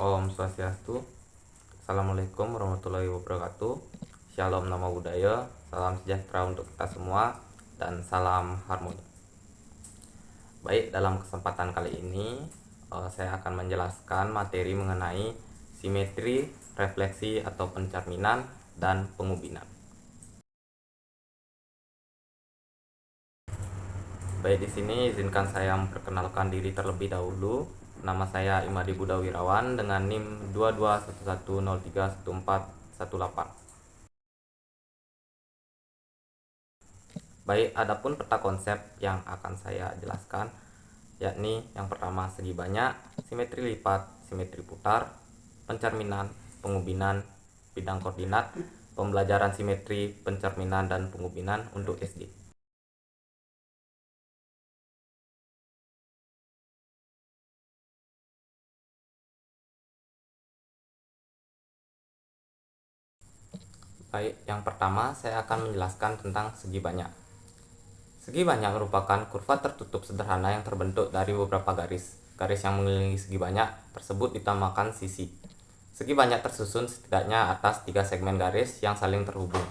Om Swastiastu. Assalamualaikum warahmatullahi wabarakatuh. Shalom Namo Buddhaya. Salam sejahtera untuk kita semua dan salam harmoni. Baik, dalam kesempatan kali ini saya akan menjelaskan materi mengenai simetri, refleksi atau pencerminan dan pengubinan. Baik, di sini izinkan saya memperkenalkan diri terlebih dahulu. Nama saya Imadi Buddha Wirawan dengan NIM 2211031418. Baik, adapun peta konsep yang akan saya jelaskan yakni yang pertama segi banyak, simetri lipat, simetri putar, pencerminan, pengubinan, bidang koordinat, pembelajaran simetri, pencerminan dan pengubinan untuk SD. Baik, yang pertama saya akan menjelaskan tentang segi banyak. Segi banyak merupakan kurva tertutup sederhana yang terbentuk dari beberapa garis. Garis yang mengelilingi segi banyak tersebut dinamakan sisi. Segi banyak tersusun setidaknya atas 3 segmen garis yang saling terhubung.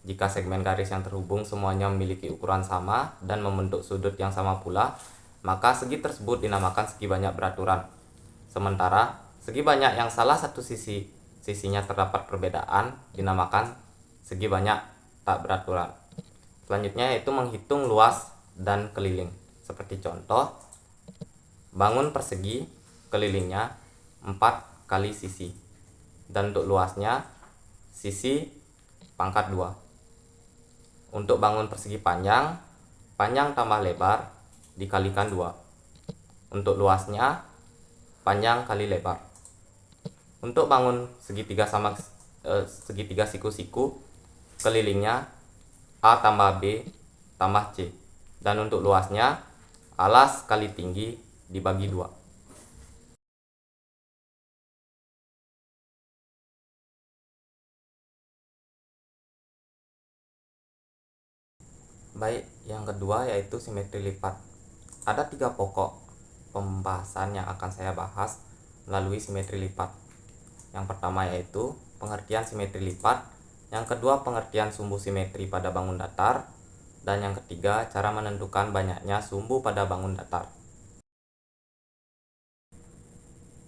Jika segmen garis yang terhubung semuanya memiliki ukuran sama dan membentuk sudut yang sama pula, maka segi tersebut dinamakan segi banyak beraturan. Sementara segi banyak yang salah satu sisinya terdapat perbedaan dinamakan segi banyak tak beraturan. Selanjutnya yaitu menghitung luas dan keliling. Seperti contoh, bangun persegi kelilingnya 4 kali sisi. Dan untuk luasnya sisi pangkat 2. Untuk bangun persegi panjang, panjang tambah lebar dikalikan 2. Untuk luasnya panjang kali lebar. Untuk bangun segitiga segitiga siku-siku kelilingnya A tambah B tambah C. Dan untuk luasnya alas kali tinggi dibagi 2. Baik, yang kedua yaitu simetri lipat. Ada 3 pokok pembahasan yang akan saya bahas melalui simetri lipat. Yang pertama yaitu pengertian simetri lipat, yang kedua pengertian sumbu simetri pada bangun datar, dan yang ketiga cara menentukan banyaknya sumbu pada bangun datar.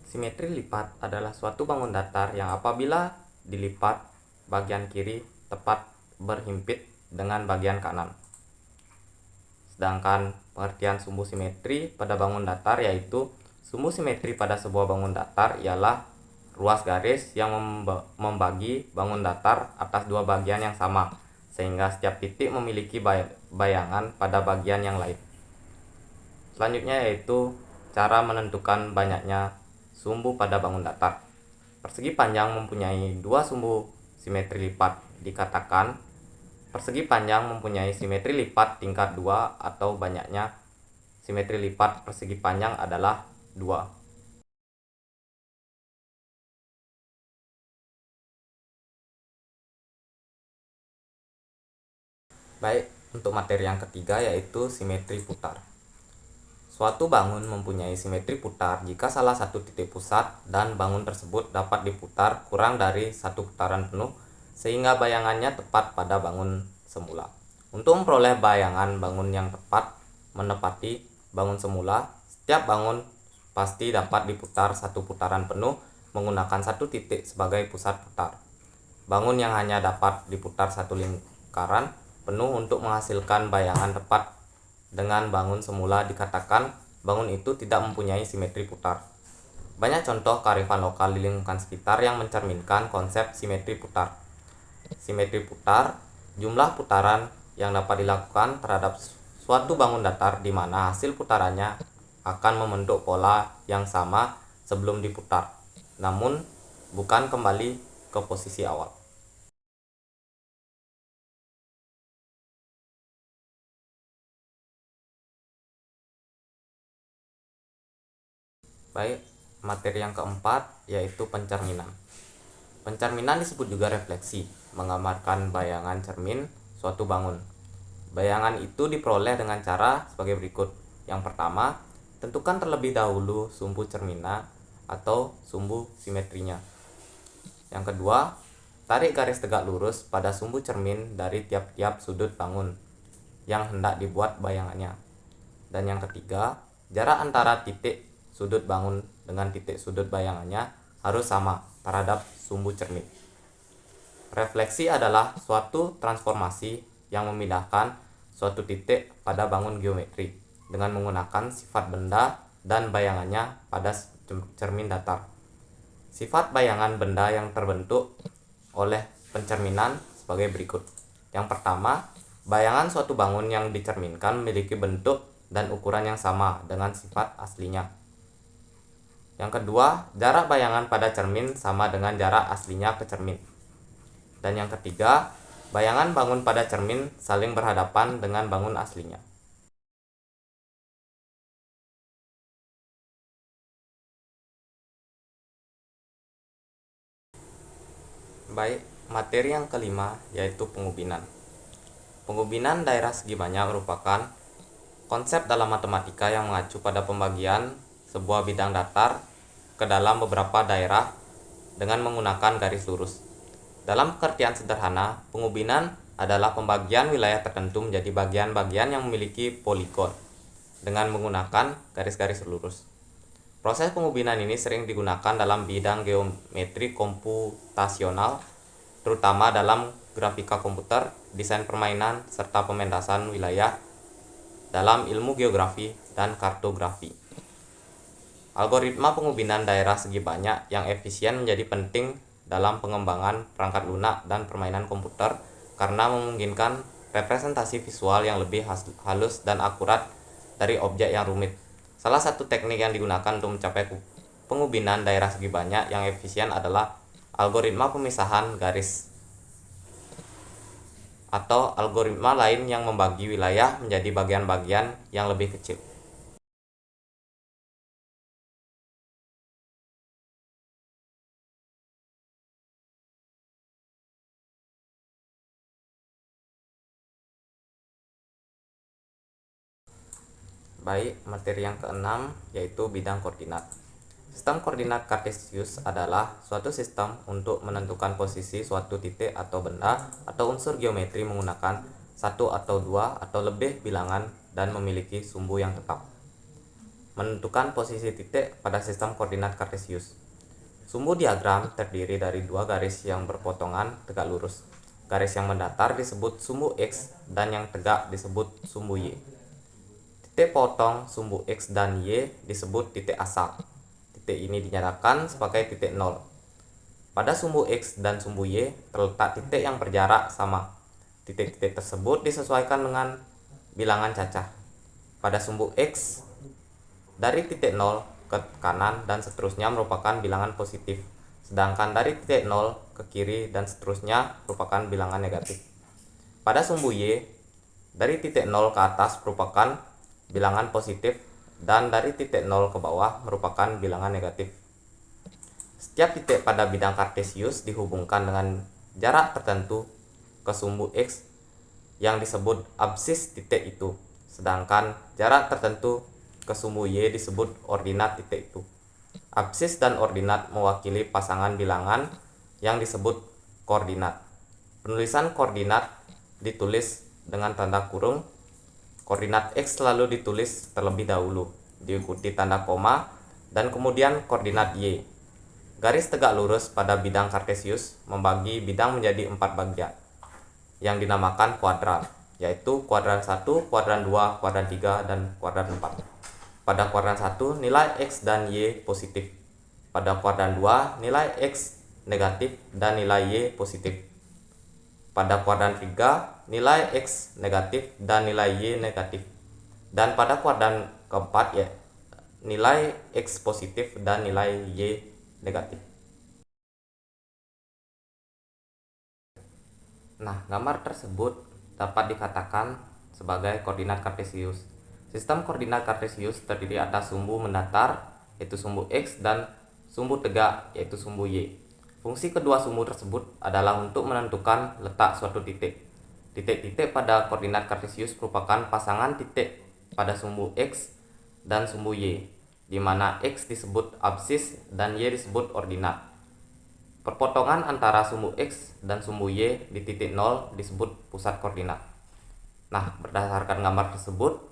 Simetri lipat adalah suatu bangun datar yang apabila dilipat bagian kiri tepat berhimpit dengan bagian kanan. Sedangkan pengertian sumbu simetri pada bangun datar yaitu sumbu simetri pada sebuah bangun datar ialah ruas garis yang membagi bangun datar atas 2 bagian yang sama, sehingga setiap titik memiliki bayangan pada bagian yang lain. Selanjutnya yaitu cara menentukan banyaknya sumbu pada bangun datar. Persegi panjang mempunyai 2 sumbu simetri lipat, dikatakan persegi panjang mempunyai simetri lipat tingkat 2 atau banyaknya simetri lipat persegi panjang adalah 2. Baik, untuk materi yang ketiga yaitu simetri putar. Suatu bangun mempunyai simetri putar jika salah satu titik pusat dan bangun tersebut dapat diputar kurang dari 1 putaran penuh sehingga bayangannya tepat pada bangun semula. Untuk memperoleh bayangan bangun yang tepat menepati bangun semula, setiap bangun pasti dapat diputar 1 putaran penuh menggunakan 1 titik sebagai pusat putar. Bangun yang hanya dapat diputar 1 lingkaran penuh untuk menghasilkan bayangan tepat dengan bangun semula dikatakan bangun itu tidak mempunyai simetri putar. Banyak contoh kearifan lokal di lingkungan sekitar yang mencerminkan konsep simetri putar. Simetri putar, jumlah putaran yang dapat dilakukan terhadap suatu bangun datar di mana hasil putarannya akan membentuk pola yang sama sebelum diputar, namun bukan kembali ke posisi awal. Baik, materi yang keempat yaitu pencerminan. Pencerminan disebut juga refleksi, menggambarkan bayangan cermin suatu bangun. Bayangan itu diperoleh dengan cara sebagai berikut. Yang pertama, tentukan terlebih dahulu sumbu cerminan atau sumbu simetrinya. Yang kedua, tarik garis tegak lurus pada sumbu cermin dari tiap-tiap sudut bangun yang hendak dibuat bayangannya. Dan yang ketiga, jarak antara titik sudut bangun dengan titik sudut bayangannya harus sama terhadap sumbu cermin. Refleksi adalah suatu transformasi yang memindahkan suatu titik pada bangun geometri dengan menggunakan sifat benda dan bayangannya pada cermin datar. Sifat bayangan benda yang terbentuk oleh pencerminan sebagai berikut. Yang pertama, bayangan suatu bangun yang dicerminkan memiliki bentuk dan ukuran yang sama dengan sifat aslinya. Yang kedua, jarak bayangan pada cermin sama dengan jarak aslinya ke cermin. Dan yang ketiga, bayangan bangun pada cermin saling berhadapan dengan bangun aslinya. Baik, materi yang kelima yaitu pengubinan. Pengubinan daerah segi banyak merupakan konsep dalam matematika yang mengacu pada pembagian sebuah bidang datar ke dalam beberapa daerah dengan menggunakan garis lurus. Dalam pengertian sederhana, pengubinan adalah pembagian wilayah tertentu menjadi bagian-bagian yang memiliki poligon dengan menggunakan garis-garis lurus. Proses pengubinan ini sering digunakan dalam bidang geometri komputasional, terutama dalam grafika komputer, desain permainan, serta pementasan wilayah dalam ilmu geografi dan kartografi. Algoritma pengubinan daerah segi banyak yang efisien menjadi penting dalam pengembangan perangkat lunak dan permainan komputer karena memungkinkan representasi visual yang lebih halus dan akurat dari objek yang rumit. Salah satu teknik yang digunakan untuk mencapai pengubinan daerah segi banyak yang efisien adalah algoritma pemisahan garis atau algoritma lain yang membagi wilayah menjadi bagian-bagian yang lebih kecil. Baik, materi yang keenam yaitu bidang koordinat. Sistem koordinat Kartesius adalah suatu sistem untuk menentukan posisi suatu titik atau benda atau unsur geometri menggunakan satu atau dua atau lebih bilangan dan memiliki sumbu yang tetap. Menentukan posisi titik pada sistem koordinat Kartesius. Sumbu diagram terdiri dari dua garis yang berpotongan tegak lurus. Garis yang mendatar disebut sumbu X dan yang tegak disebut sumbu Y. Titik potong sumbu X dan Y disebut titik asal. Titik ini dinyatakan sebagai titik 0. Pada sumbu X dan sumbu Y terletak titik yang berjarak sama. Titik-titik tersebut disesuaikan dengan bilangan cacah. Pada sumbu X, dari titik 0 ke kanan dan seterusnya merupakan bilangan positif. Sedangkan dari titik 0 ke kiri dan seterusnya merupakan bilangan negatif. Pada sumbu Y, dari titik 0 ke atas merupakan bilangan positif dan dari titik 0 ke bawah merupakan bilangan negatif. Setiap titik pada bidang Kartesius dihubungkan dengan jarak tertentu ke sumbu X yang disebut absis titik itu, sedangkan jarak tertentu ke sumbu Y disebut ordinat titik itu. Absis dan ordinat mewakili pasangan bilangan yang disebut koordinat. Penulisan koordinat ditulis dengan tanda kurung. Koordinat X selalu ditulis terlebih dahulu, diikuti tanda koma, dan kemudian koordinat Y. Garis tegak lurus pada bidang Kartesius membagi bidang menjadi 4 bagian, yang dinamakan kuadran, yaitu kuadran 1, kuadran 2, kuadran 3, dan kuadran 4. Pada kuadran 1, nilai X dan Y positif. Pada kuadran 2, nilai X negatif dan nilai Y positif. Pada kuadran 3, nilai X negatif dan nilai Y negatif. Dan pada kuadran keempat, nilai X positif dan nilai Y negatif. Nah, gambar tersebut dapat dikatakan sebagai koordinat Kartesius. Sistem koordinat Kartesius terdiri atas sumbu mendatar, yaitu sumbu X, dan sumbu tegak, yaitu sumbu Y. Fungsi kedua sumbu tersebut adalah untuk menentukan letak suatu titik. Titik-titik pada koordinat Kartesius merupakan pasangan titik pada sumbu X dan sumbu Y. di mana X disebut absis dan Y disebut ordinat. Perpotongan antara sumbu X dan sumbu Y di titik 0 disebut pusat koordinat. Nah, berdasarkan gambar tersebut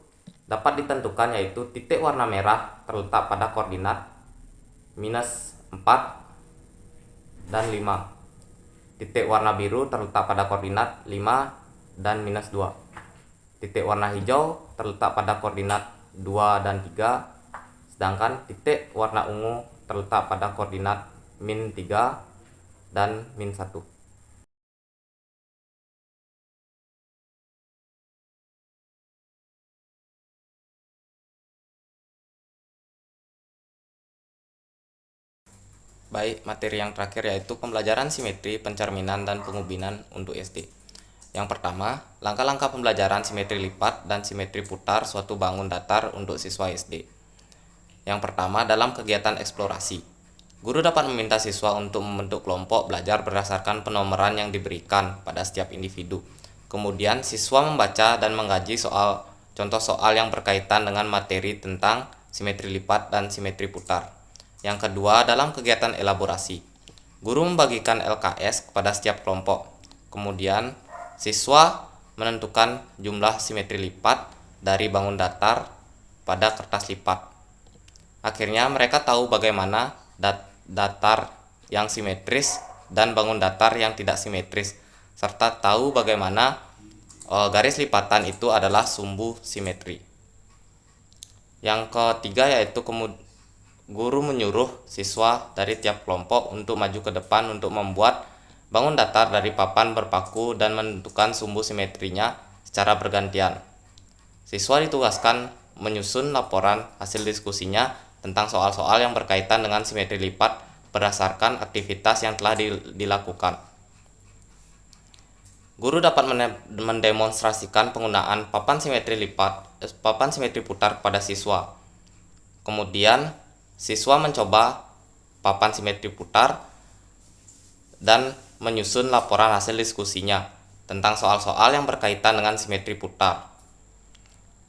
dapat ditentukan yaitu titik warna merah terletak pada koordinat minus 4 dan 5. Titik warna biru terletak pada koordinat 5 dan minus 2. Titik warna hijau terletak pada koordinat 2 dan 3. Sedangkan titik warna ungu terletak pada koordinat min 3 dan min 1. Baik, materi yang terakhir yaitu pembelajaran simetri, pencerminan, dan pengubinan untuk SD. Yang pertama, langkah-langkah pembelajaran simetri lipat dan simetri putar suatu bangun datar untuk siswa SD. Yang pertama, dalam kegiatan eksplorasi. Guru dapat meminta siswa untuk membentuk kelompok belajar berdasarkan penomoran yang diberikan pada setiap individu. Kemudian, siswa membaca dan mengkaji contoh soal yang berkaitan dengan materi tentang simetri lipat dan simetri putar. Yang kedua, dalam kegiatan elaborasi. Guru membagikan LKS kepada setiap kelompok. Kemudian, siswa menentukan jumlah simetri lipat dari bangun datar pada kertas lipat. Akhirnya, mereka tahu bagaimana datar yang simetris dan bangun datar yang tidak simetris, serta tahu bagaimana garis lipatan itu adalah sumbu simetri. Yang ketiga yaitu guru menyuruh siswa dari tiap kelompok untuk maju ke depan untuk membuat bangun datar dari papan berpaku dan menentukan sumbu simetrinya secara bergantian. Siswa ditugaskan menyusun laporan hasil diskusinya tentang soal-soal yang berkaitan dengan simetri lipat berdasarkan aktivitas yang telah dilakukan. Guru dapat mendemonstrasikan penggunaan papan simetri putar kepada siswa. Kemudian, siswa mencoba papan simetri putar dan menyusun laporan hasil diskusinya tentang soal-soal yang berkaitan dengan simetri putar.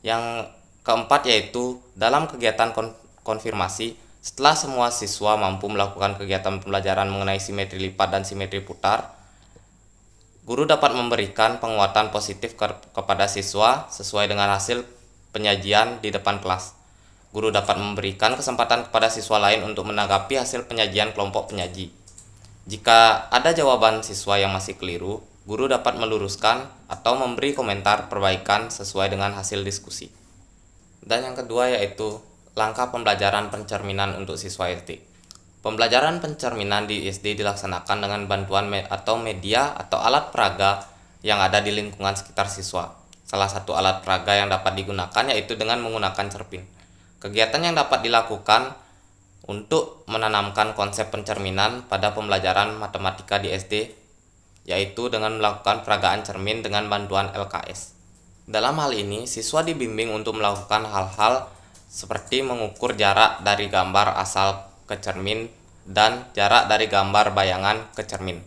Yang keempat yaitu dalam kegiatan konfirmasi, setelah semua siswa mampu melakukan kegiatan pembelajaran mengenai simetri lipat dan simetri putar, guru dapat memberikan penguatan positif kepada siswa sesuai dengan hasil penyajian di depan kelas. Guru dapat memberikan kesempatan kepada siswa lain untuk menanggapi hasil penyajian kelompok penyaji. Jika ada jawaban siswa yang masih keliru, guru dapat meluruskan atau memberi komentar perbaikan sesuai dengan hasil diskusi. Dan yang kedua yaitu langkah pembelajaran pencerminan untuk siswa SD. Pembelajaran pencerminan di SD dilaksanakan dengan bantuan atau media atau alat peraga yang ada di lingkungan sekitar siswa. Salah satu alat peraga yang dapat digunakan yaitu dengan menggunakan cermin. Kegiatan yang dapat dilakukan untuk menanamkan konsep pencerminan pada pembelajaran matematika di SD yaitu dengan melakukan peragaan cermin dengan bantuan LKS. Dalam hal ini, siswa dibimbing untuk melakukan hal-hal seperti mengukur jarak dari gambar asal ke cermin dan jarak dari gambar bayangan ke cermin,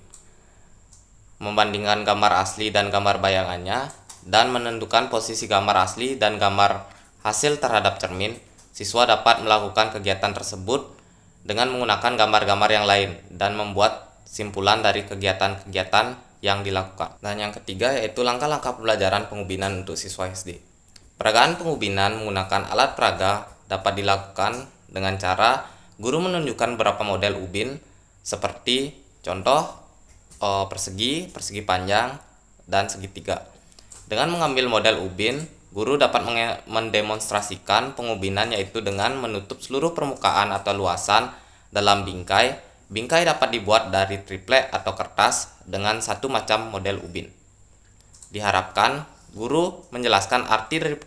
membandingkan gambar asli dan gambar bayangannya, dan menentukan posisi gambar asli dan gambar hasil terhadap cermin. Siswa dapat melakukan kegiatan tersebut dengan menggunakan gambar-gambar yang lain dan membuat simpulan dari kegiatan-kegiatan yang dilakukan. Dan yang ketiga yaitu langkah-langkah pembelajaran pengubinan untuk siswa SD. Peragaan pengubinan menggunakan alat peraga dapat dilakukan dengan cara guru menunjukkan beberapa model ubin seperti contoh persegi, persegi panjang, dan segitiga. Dengan mengambil model ubin, guru dapat mendemonstrasikan pengubinan yaitu dengan menutup seluruh permukaan atau luasan dalam bingkai. Bingkai dapat dibuat dari triplek atau kertas dengan satu macam model ubin. Diharapkan guru menjelaskan arti dari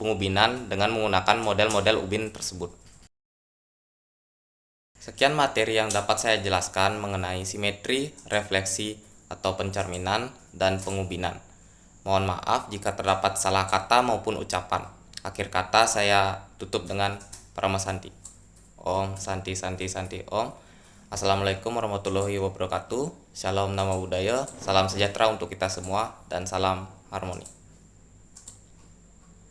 pengubinan dengan menggunakan model-model ubin tersebut. Sekian materi yang dapat saya jelaskan mengenai simetri, refleksi, atau pencerminan, dan pengubinan. Mohon maaf jika terdapat salah kata maupun ucapan. Akhir kata saya tutup dengan Parama Santi. Om Santi Santi Santi Om. Assalamualaikum warahmatullahi wabarakatuh. Shalom nama budaya. Salam sejahtera untuk kita semua dan salam harmoni.